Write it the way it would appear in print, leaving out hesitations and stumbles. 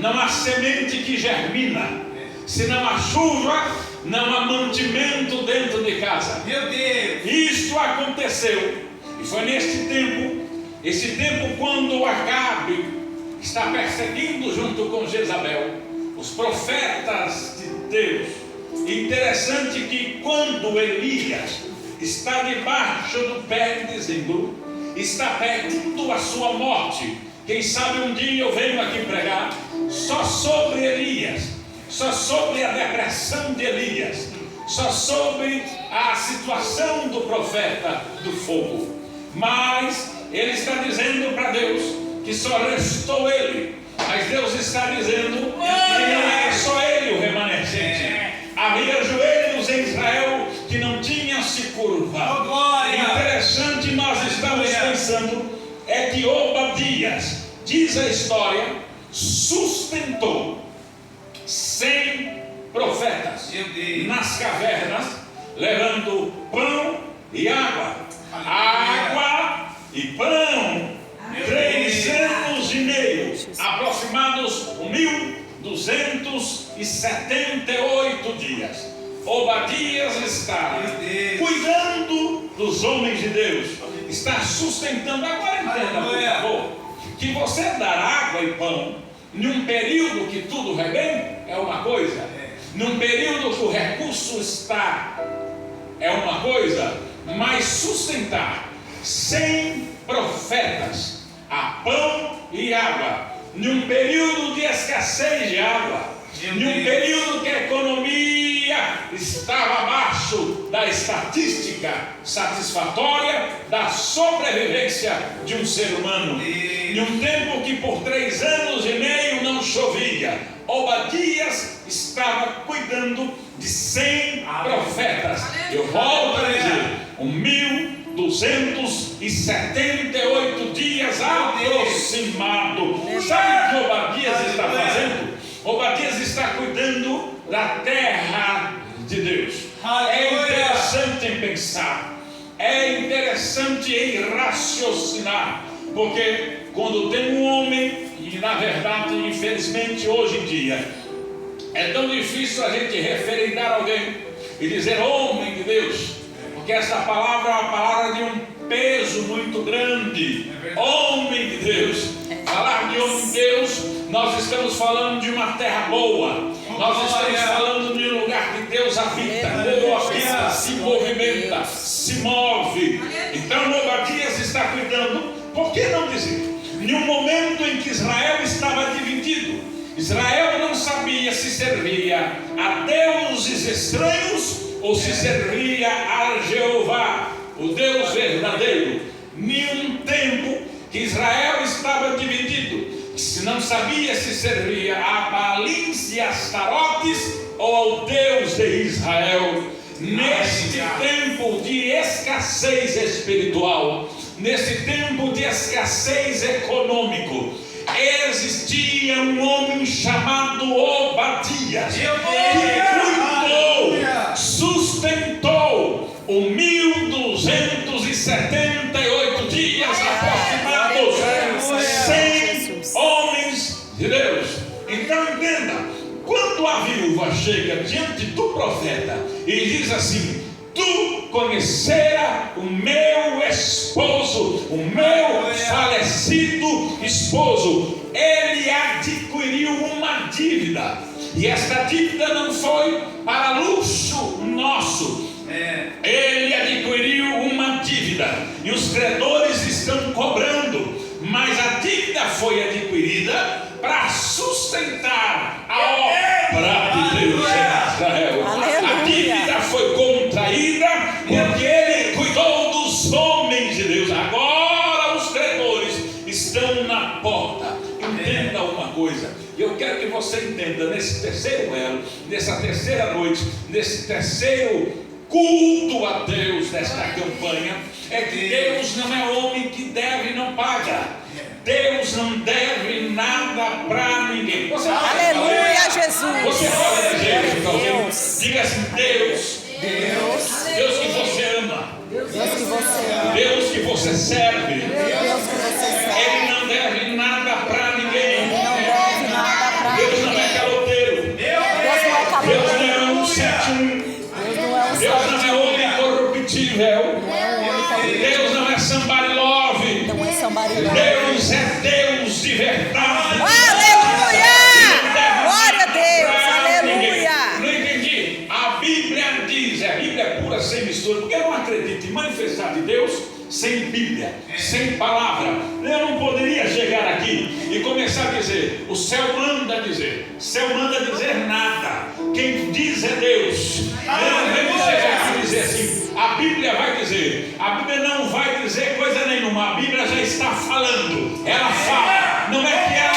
não há semente que germina. Se não há chuva, não há mantimento dentro de casa. Meu Deus! Isto aconteceu, e foi neste tempo, esse tempo quando Acabe está perseguindo junto com Jezabel os profetas de Deus. Interessante que quando Elias está debaixo do pé de Zimbru, está pedindo a sua morte. Quem sabe um dia eu venho aqui pregar só sobre Elias, só sobre a depressão de Elias, só sobre a situação do profeta do fogo. Mas ele está dizendo para Deus que só restou ele. Mas Deus está dizendo que não é só ele o remanescente. Havia joelhos em Israel que não tinham se curvado. Interessante, nós estamos pensando é que Obadias, diz a história, sustentou 100 profetas nas cavernas, levando pão e água. Água e pão, 3 anos e meio, aproximados 1.278 dias. Obadias está cuidando dos homens de Deus, está sustentando. Agora entenda, por favor, que você dar água e pão num período que tudo vai bem é uma coisa, num período que o recurso está é uma coisa, mas sustentar 100 profetas a pão e água num período de escassez de água, num período que a economia estava abaixo da estatística satisfatória da sobrevivência de um ser humano, em um tempo que por 3 anos e meio não chovia, Obadias estava cuidando de 100 profetas. Eu volto a dizer, 1.278 dias aproximado. Sabe o que Obadias está fazendo? Obadias está cuidando da terra de Deus. É interessante em pensar, é interessante em raciocinar, porque quando tem um homem, e na verdade, infelizmente, hoje em dia, é tão difícil a gente referendar alguém e dizer homem de Deus, porque essa palavra é uma palavra de um peso muito grande. Homem de Deus, falar de homem de Deus, nós estamos falando de uma terra boa, nós estamos falando de um lugar que Deus habita, habita, se movimenta, se move. Então Obadias está cuidando. Por que não dizer? Em um momento em que Israel estava dividido, Israel não sabia se servia a deuses estranhos ou se servia a Jeová, o Deus verdadeiro. Em um tempo que Israel estava dividido, se não sabia se servia a Baalins e Astarotes ou ao Deus de Israel. Neste tempo de escassez espiritual, nesse tempo de escassez econômico, existia um homem chamado Obadias, que cuidou, sustentou 1.278 dias aproximados, 100 homens de Deus. Então entenda, quando a viúva chega diante do profeta e diz assim: tu conhecera o meu esposo, o meu falecido esposo, ele adquiriu uma dívida, e esta dívida não foi para luxo nosso, ele adquiriu uma dívida, e os credores estão cobrando, mas a dívida foi adquirida para sustentar a obra de Deus em Israel. A dívida foi contraída porque ele cuidou dos homens de Deus. Agora os credores estão na porta. Entenda uma coisa, eu quero que você entenda nesse terceiro elo, nessa terceira noite, nesse terceiro culto a Deus desta campanha, é que Deus não é homem que deve e não paga. Deus não deve nada para ninguém. Você aleluia, Jesus. Você fala de jeito para alguém. Diga assim: Deus que você ama, Deus que você serve, Ele não deve nada para ninguém. Deus é Deus de verdade. Aleluia! Glória a Deus, aleluia! Não entendi. A Bíblia diz, a Bíblia é pura, sem mistura, porque eu não acredito em manifestar de Deus sem Bíblia, sem palavra. Eu não poderia chegar aqui e começar a dizer, o céu manda dizer, o céu manda dizer nada. Quem diz é Deus. Eu não venho chegar a dizer assim, a Bíblia vai dizer. A Bíblia não vai dizer coisa nenhuma, a Bíblia já está falando. Ela fala, não é que ela